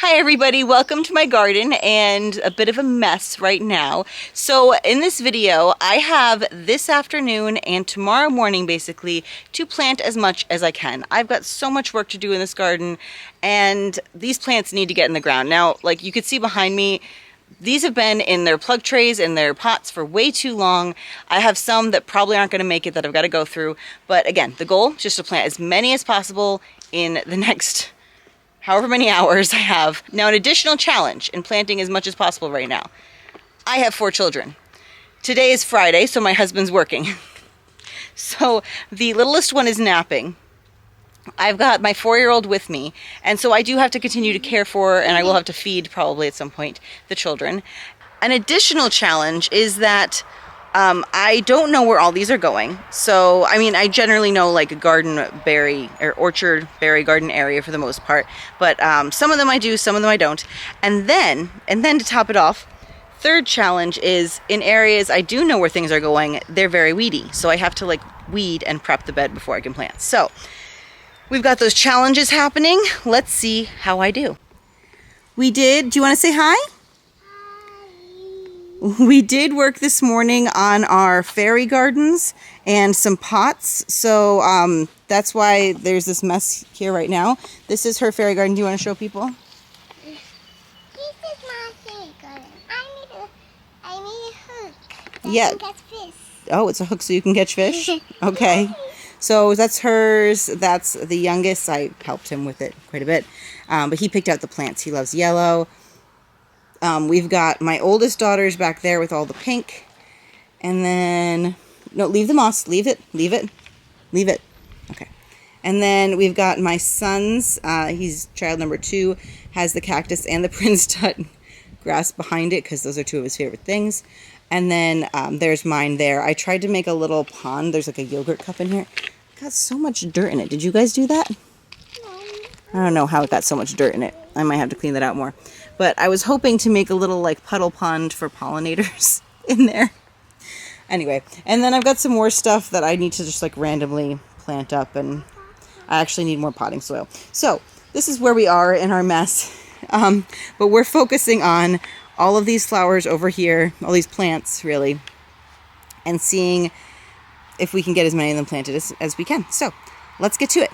Hi everybody, welcome to my garden and a bit of a mess right now. So in this video, I have this afternoon and tomorrow morning basically to plant as much as I can. I've got so much work to do in this garden and these plants need to get in the ground. Now, like you could see behind me, these have been in their plug trays and their pots for way too long. I have some that probably aren't going to make it that I've got to go through. But again, the goal is just to plant as many as possible in the next however many hours I have. Now, an additional challenge in planting as much as possible right now. I have 4 children. Today is Friday, so my husband's working. So the littlest one is napping. I've got my 4-year-old with me, and so I do have to continue to care for, and I will have to feed probably at some point, the children. An additional challenge is that I don't know where all these are going. So, I mean, I generally know like a garden berry or orchard berry garden area for the most part, but some of them I do, some of them I don't. And then to top it off, third challenge is in areas I do know where things are going, they're very weedy. So I have to like weed and prep the bed before I can plant. So we've got those challenges happening. Let's see how I do. Do you want to say hi? We did work this morning on our fairy gardens and some pots, so that's why there's this mess here right now. This is her fairy garden. Do you want to show people? This is my fairy garden. I need a hook. Yeah. That's fish. Oh, it's a hook so you can catch fish? Okay. So that's hers. That's the youngest. I helped him with it quite a bit, but he picked out the plants. He loves yellow. We've got my oldest daughters back there with all the pink. And then, no, leave the moss. Leave it. Okay. And then we've got my son's, he's child number 2, has the cactus and the Prince Tut grass behind it because those are 2 of his favorite things. And then there's mine there. I tried to make a little pond. There's like a yogurt cup in here. It got so much dirt in it. Did you guys do that? I don't know how it got so much dirt in it. I might have to clean that out more. But I was hoping to make a little like puddle pond for pollinators in there. Anyway, and then I've got some more stuff that I need to just like randomly plant up, and I actually need more potting soil. So this is where we are in our mess. But we're focusing on all of these flowers over here, all these plants really, and seeing if we can get as many of them planted as we can. So let's get to it.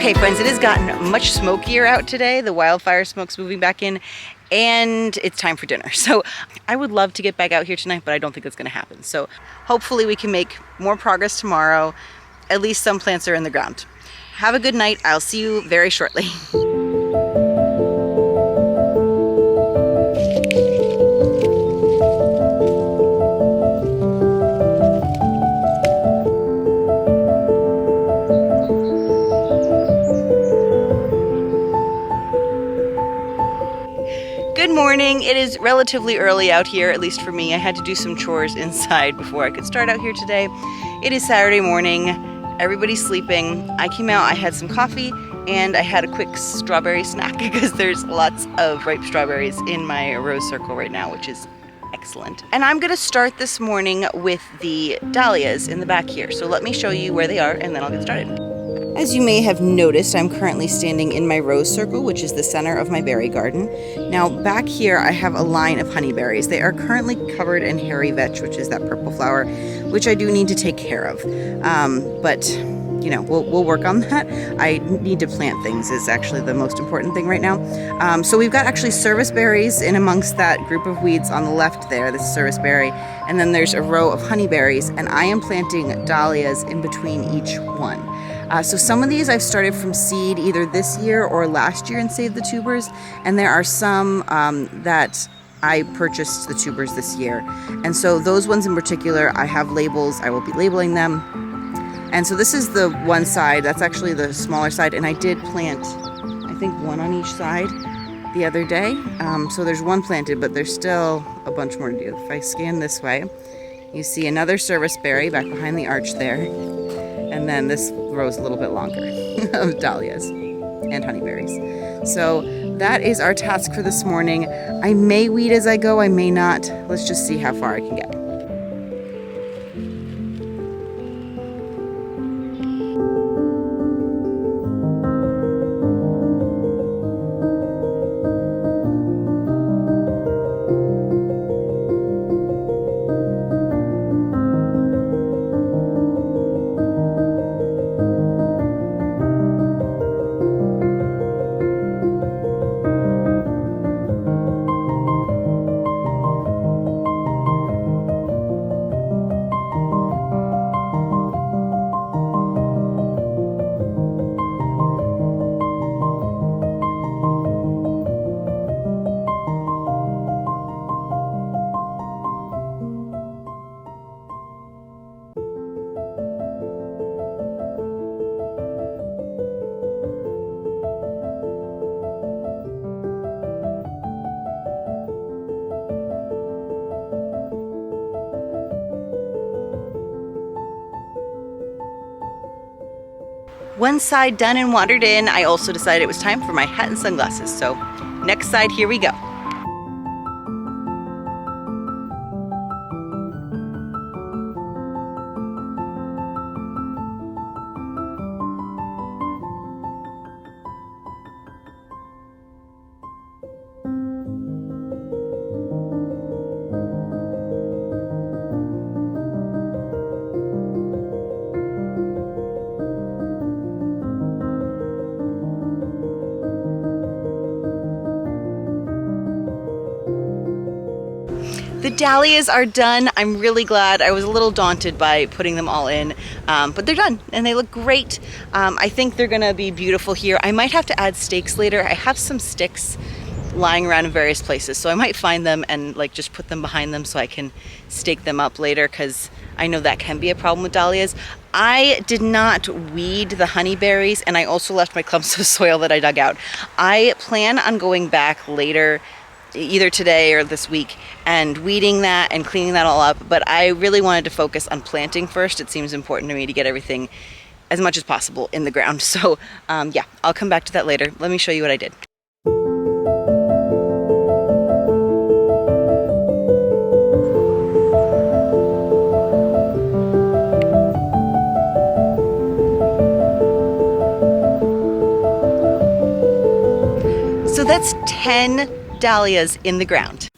Okay, friends, it has gotten much smokier out today. The wildfire smoke's moving back in, and it's time for dinner. So I would love to get back out here tonight, but I don't think that's gonna happen. So hopefully we can make more progress tomorrow. At least some plants are in the ground. Have a good night. I'll see you very shortly. Good morning. It is relatively early out here, at least for me. I had to do some chores inside before I could start out here today. It is Saturday morning. Everybody's sleeping. I came out, I had some coffee, and I had a quick strawberry snack because there's lots of ripe strawberries in my rose circle right now, which is excellent. And I'm gonna start this morning with the dahlias in the back here. So let me show you where they are and then I'll get started. As you may have noticed, I'm currently standing in my rose circle, which is the center of my berry garden. Now back here I have a line of honeyberries. They are currently covered in hairy vetch, which is that purple flower, which I do need to take care of. But you know, we'll work on that. I need to plant things is actually the most important thing right now. So we've got actually service berries in amongst that group of weeds on the left there, this service berry, and then there's a row of honeyberries, and I am planting dahlias in between each one. So some of these I've started from seed either this year or last year and saved the tubers, and there are some that I purchased the tubers this year. And so those ones in particular, I have labels, I will be labeling them. And so this is the one side, that's actually the smaller side, and I did plant, I think, one on each side the other day. So there's one planted, but there's still a bunch more to do. If I scan this way, you see another service berry back behind the arch there. And then this row's a little bit longer of dahlias and honeyberries. So that is our task for this morning. I may weed as I go, I may not. Let's just see how far I can get. One side done and watered in, I also decided it was time for my hat and sunglasses. So next side, here we go. The dahlias are done. I'm really glad. I was a little daunted by putting them all in, but they're done and they look great. I think they're gonna be beautiful here. I might have to add stakes later. I have some sticks lying around in various places, so I might find them and like just put them behind them so I can stake them up later, because I know that can be a problem with dahlias. I did not weed the honeyberries, and I also left my clumps of soil that I dug out. I plan on going back later, either today or this week, and weeding that and cleaning that all up, but I really wanted to focus on planting first. It seems important to me to get everything as much as possible in the ground. So yeah, I'll come back to that later. Let me show you what I did. So that's 10 dahlias in the ground.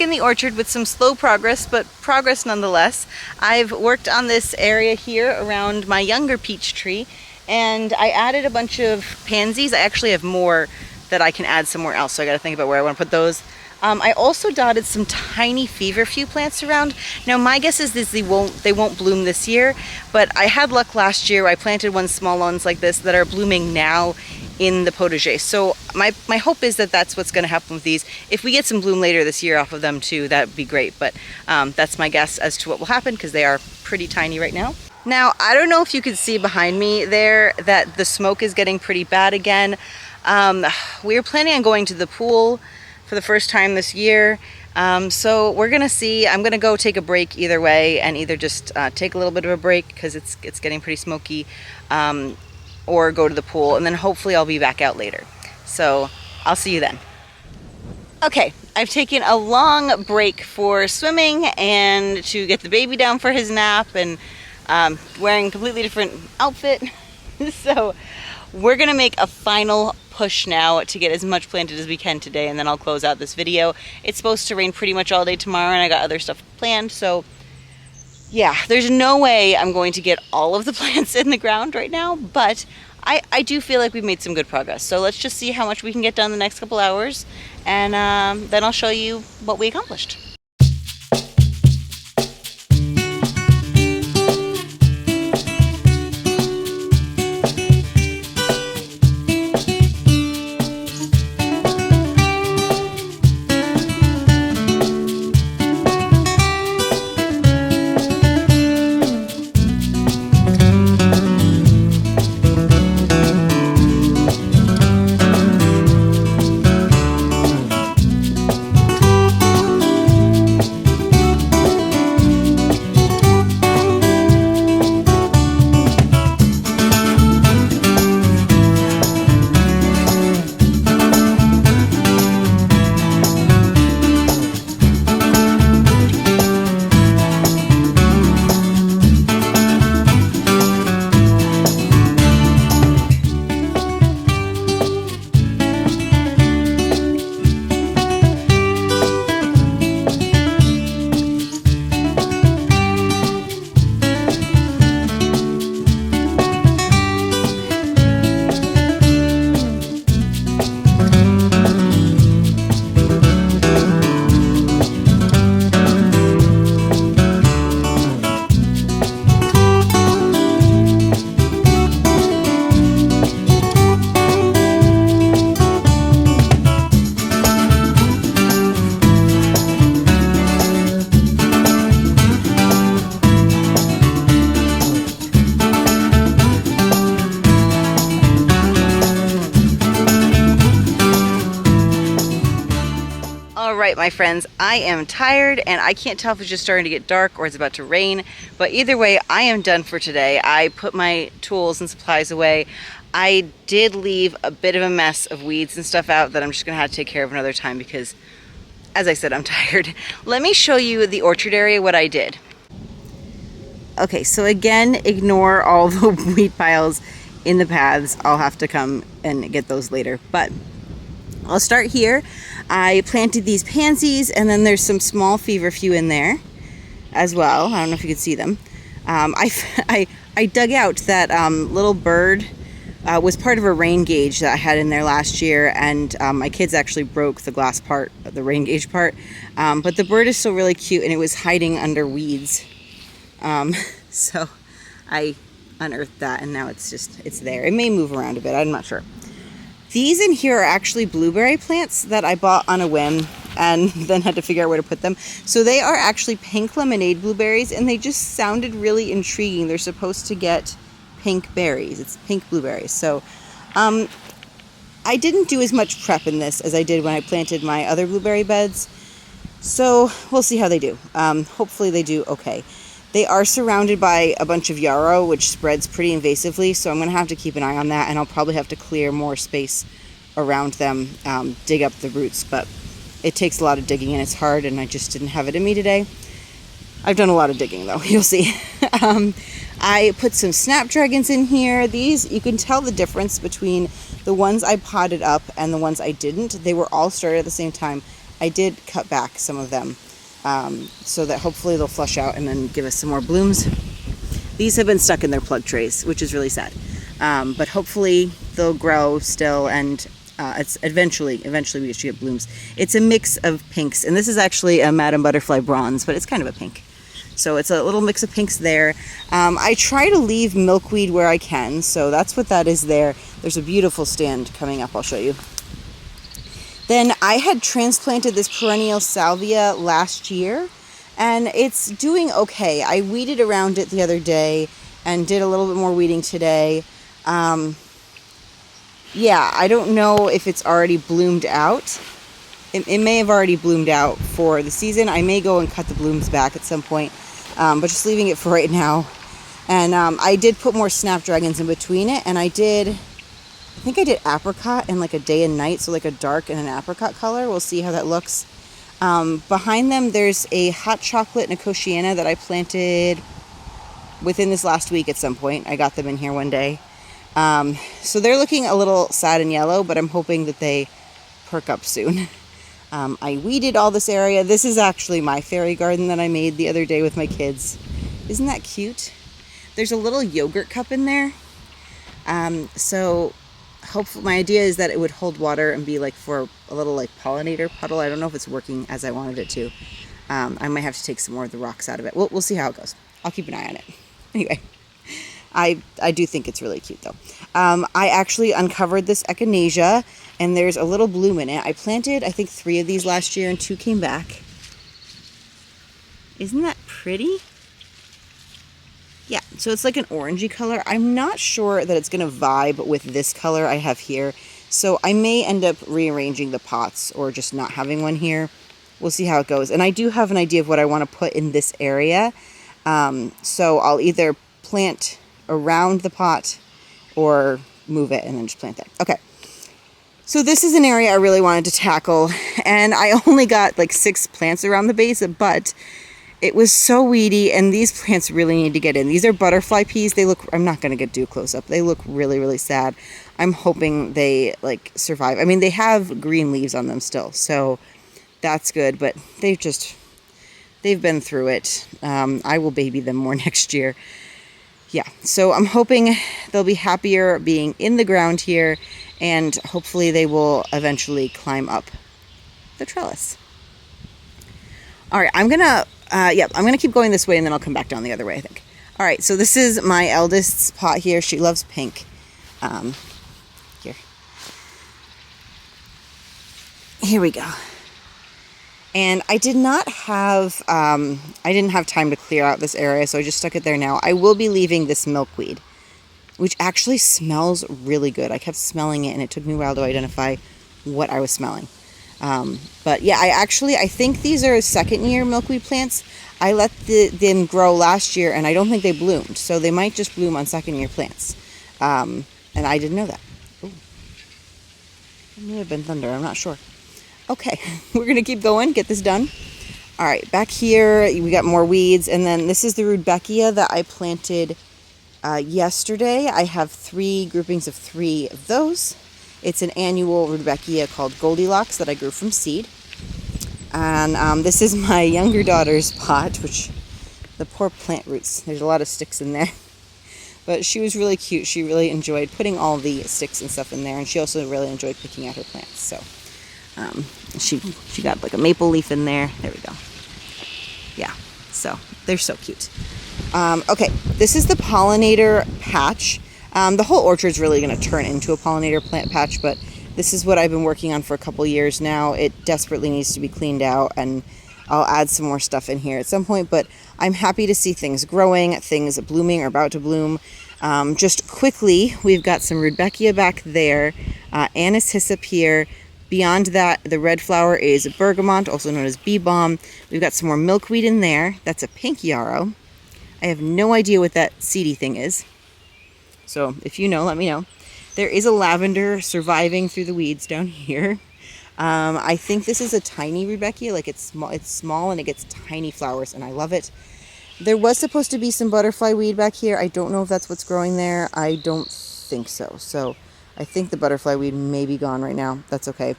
back in the orchard with some slow progress, but progress nonetheless. I've worked on this area here around my younger peach tree, and I added a bunch of pansies. I actually have more that I can add somewhere else, so I gotta think about where I wanna put those. I also dotted some tiny feverfew plants around. Now my guess is they won't bloom this year, but I had luck last year. I planted small ones like this that are blooming now in the potager. So my hope is that that's what's going to happen with these. If we get some bloom later this year off of them too, that would be great. But that's my guess as to what will happen because they are pretty tiny right now. Now, I don't know if you can see behind me there that the smoke is getting pretty bad again. We were planning on going to the pool for the first time this year. So we're gonna see. I'm gonna go take a break either way, and either just take a little bit of a break because it's getting pretty smoky, or go to the pool, and then hopefully I'll be back out later. So I'll see you then. Okay, I've taken a long break for swimming and to get the baby down for his nap, and wearing a completely different outfit. So we're gonna make a final push now to get as much planted as we can today, and then I'll close out this video. It's supposed to rain pretty much all day tomorrow, and I got other stuff planned, so yeah, there's no way I'm going to get all of the plants in the ground right now, but I do feel like we've made some good progress. So let's just see how much we can get done the next couple hours, and then I'll show you what we accomplished. Alright, my friends, I am tired, and I can't tell if it's just starting to get dark or it's about to rain, but either way, I am done for today. I put my tools and supplies away. I did leave a bit of a mess of weeds and stuff out that I'm just going to have to take care of another time because, as I said, I'm tired. Let me show you the orchard area, what I did. Okay, so again, ignore all the weed piles in the paths. I'll have to come and get those later, but I'll start here. I planted these pansies, and then there's some small feverfew in there as well. I don't know if you can see them. I dug out that little bird. Was part of a rain gauge that I had in there last year, and my kids actually broke the glass part, the rain gauge part. But the bird is still really cute, and it was hiding under weeds. So I unearthed that, and now it's there. It may move around a bit, I'm not sure. These in here are actually blueberry plants that I bought on a whim and then had to figure out where to put them. So they are actually pink lemonade blueberries, and they just sounded really intriguing. They're supposed to get pink berries. It's pink blueberries. So I didn't do as much prep in this as I did when I planted my other blueberry beds. So we'll see how they do. Hopefully they do okay. They are surrounded by a bunch of yarrow, which spreads pretty invasively, so I'm going to have to keep an eye on that, and I'll probably have to clear more space around them, dig up the roots, but it takes a lot of digging and it's hard, and I just didn't have it in me today. I've done a lot of digging though, you'll see. I put some snapdragons in here. These, you can tell the difference between the ones I potted up and the ones I didn't. They were all started at the same time, I did cut back some of them so that hopefully they'll flush out and then give us some more blooms. These have been stuck in their plug trays, which is really sad. But hopefully they'll grow still, and it's eventually we should get blooms. It's a mix of pinks, and this is actually a Madame Butterfly bronze, but it's kind of a pink. So it's a little mix of pinks there. I try to leave milkweed where I can, so that's what that is there. There's a beautiful stand coming up, I'll show you. Then I had transplanted this perennial salvia last year, and it's doing okay. I weeded around it the other day and did a little bit more weeding today. Yeah, I don't know if it's already bloomed out. It may have already bloomed out for the season. I may go and cut the blooms back at some point, but just leaving it for right now. And I did put more snapdragons in between it, and I think I did apricot and like a day and night, so like a dark and an apricot color. We'll see how that looks. Behind them, there's a hot chocolate Nicotiana that I planted within this last week at some point. I got them in here one day. So they're looking a little sad and yellow, but I'm hoping that they perk up soon. I weeded all this area. This is actually my fairy garden that I made the other day with my kids. Isn't that cute? There's a little yogurt cup in there. So hopefully my idea is that it would hold water and be like for a little like pollinator puddle. I don't know if it's working as I wanted it to. I might have to take some more of the rocks out of it. We'll see how it goes. I'll keep an eye on it. Anyway, I do think it's really cute though. I actually uncovered this echinacea, and there's a little bloom in it. I planted, I think, 3 of these last year, and 2 came back. Isn't that pretty? Yeah, so it's like an orangey color. I'm not sure that it's going to vibe with this color I have here, so I may end up rearranging the pots or just not having one here. We'll see how it goes. And I do have an idea of what I want to put in this area, so I'll either plant around the pot or move it and then just plant there. Okay, so this is an area I really wanted to tackle, and I only got like 6 plants around the base, but it was so weedy, and these plants really need to get in. These are butterfly peas. They look, I'm not going to do a close-up. They look really, really sad. I'm hoping they like survive. I mean, they have green leaves on them still, so that's good, but they've been through it. I will baby them more next year. Yeah, so I'm hoping they'll be happier being in the ground here, and hopefully they will eventually climb up the trellis. All right, I'm gonna keep going this way, and then I'll come back down the other way, I think. All right, so this is my eldest's pot here. She loves pink. Here we go. And I didn't have time to clear out this area, so I just stuck it there now. I will be leaving this milkweed, which actually smells really good. I kept smelling it, and it took me a while to identify what I was smelling. But yeah, I think these are 2nd-year milkweed plants. I let them grow last year, and I don't think they bloomed, so they might just bloom on 2nd-year plants. And I didn't know that. Ooh. It may have been thunder, I'm not sure. Okay, we're going to keep going, get this done. All right, back here, we got more weeds, and then this is the rudbeckia that I planted yesterday. I have 3 groupings of 3 of those. It's an annual rudbeckia called Goldilocks that I grew from seed. And this is my younger daughter's pot, which, the poor plant roots, there's a lot of sticks in there. But she was really cute. She really enjoyed putting all the sticks and stuff in there, and she also really enjoyed picking at her plants. So she got like a maple leaf in there. There we go. Yeah, so they're so cute. Okay, this is the pollinator patch. The whole orchard's really going to turn into a pollinator plant patch, but this is what I've been working on for a couple years now. It desperately needs to be cleaned out, and I'll add some more stuff in here at some point, but I'm happy to see things growing, things blooming or about to bloom. Just quickly, we've got some rudbeckia back there, anise hyssop here. Beyond that, the red flower is bergamot, also known as bee balm. We've got some more milkweed in there. That's a pink yarrow. I have no idea what that seedy thing is. So if you know, let me know. There is a lavender surviving through the weeds down here. I think this is a tiny rudbeckia. Like it's small and it gets tiny flowers, and I love it. There was supposed to be some butterfly weed back here. I don't know if that's what's growing there. I don't think so. So I think the butterfly weed may be gone right now. That's okay.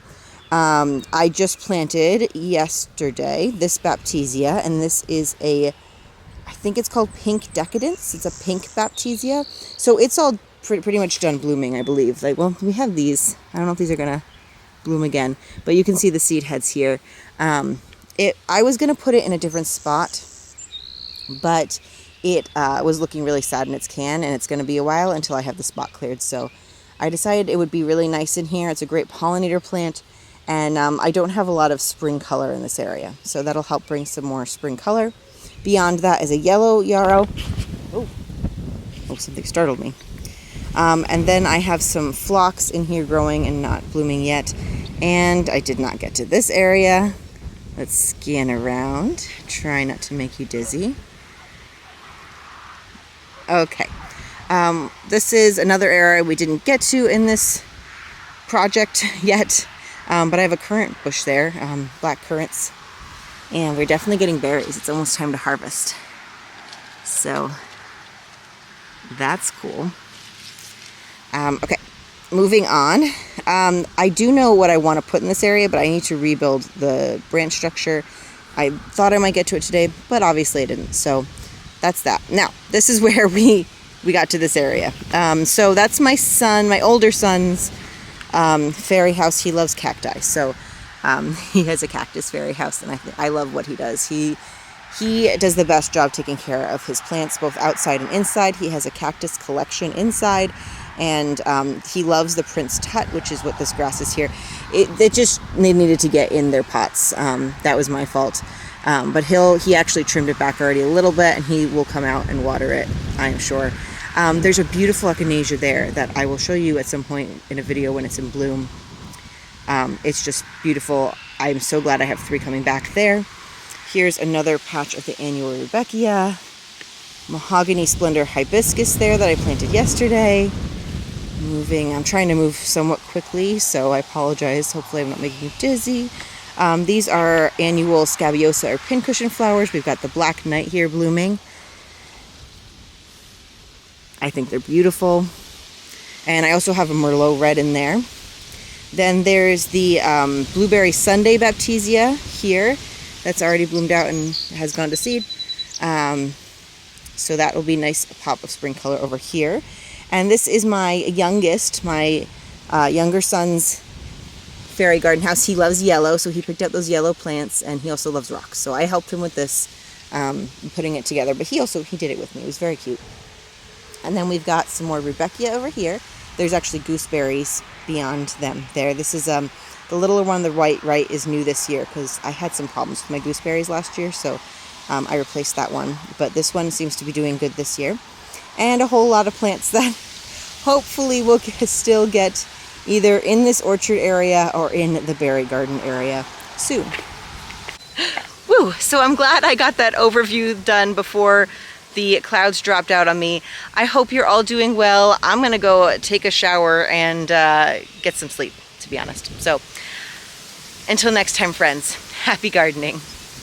I just planted yesterday this Baptisia, and this is I think it's called Pink Decadence. It's a pink Baptisia. So it's all pretty much done blooming, I believe. Like, well, we have these. I don't know if these are gonna bloom again, but you can see the seed heads here. I was gonna put it in a different spot, but it was looking really sad in its can, and it's gonna be a while until I have the spot cleared. So I decided it would be really nice in here. It's a great pollinator plant, and I don't have a lot of spring color in this area, so that'll help bring some more spring color. Beyond that is a yellow yarrow. Oh, something startled me. And then I have some phlox in here growing and not blooming yet. And I did not get to this area. Let's scan around. Try not to make you dizzy. Okay. This is another area we didn't get to in this project yet. But I have a currant bush there, black currants. And we're definitely getting berries. It's almost time to harvest. So that's cool. Okay, moving on. I do know what I want to put in this area, but I need to rebuild the branch structure. I thought I might get to it today, but obviously I didn't. So that's that. Now, this is where we got to this area. So that's my son, my older son's fairy house. He loves cacti. So he has a cactus fairy house, and I love what he does. He does the best job taking care of his plants, both outside and inside. He has a cactus collection inside, and he loves the Prince Tut, which is what this grass is here. They needed to get in their pots. That was my fault. But he actually trimmed it back already a little bit, and he will come out and water it, I am sure. There's a beautiful echinacea there that I will show you at some point in a video when it's in bloom. It's just beautiful. I'm so glad I have 3 coming back there. Here's another patch of the annual Rudbeckia. Mahogany Splendor hibiscus there that I planted yesterday. I'm trying to move somewhat quickly, so I apologize. Hopefully I'm not making you dizzy. These are annual Scabiosa or pincushion flowers. We've got the Black Knight here blooming. I think they're beautiful. And I also have a Merlot red in there. Then there's the Blueberry Sunday Baptisia here. That's already bloomed out and has gone to seed. So that will be a nice pop of spring color over here. And this is my youngest, my younger son's fairy garden house. He loves yellow, so he picked up those yellow plants, and he also loves rocks. So I helped him with this, putting it together, but he did it with me. It was very cute. And then we've got some more Rudbeckia over here. There's actually gooseberries beyond them there. This is the littler one, the right is new this year, because I had some problems with my gooseberries last year, so I replaced that one. But this one seems to be doing good this year. And a whole lot of plants that hopefully will still get either in this orchard area or in the berry garden area soon. Woo! So I'm glad I got that overview done before the clouds dropped out on me. I hope you're all doing well. I'm gonna go take a shower and get some sleep, to be honest. So until next time, friends, happy gardening.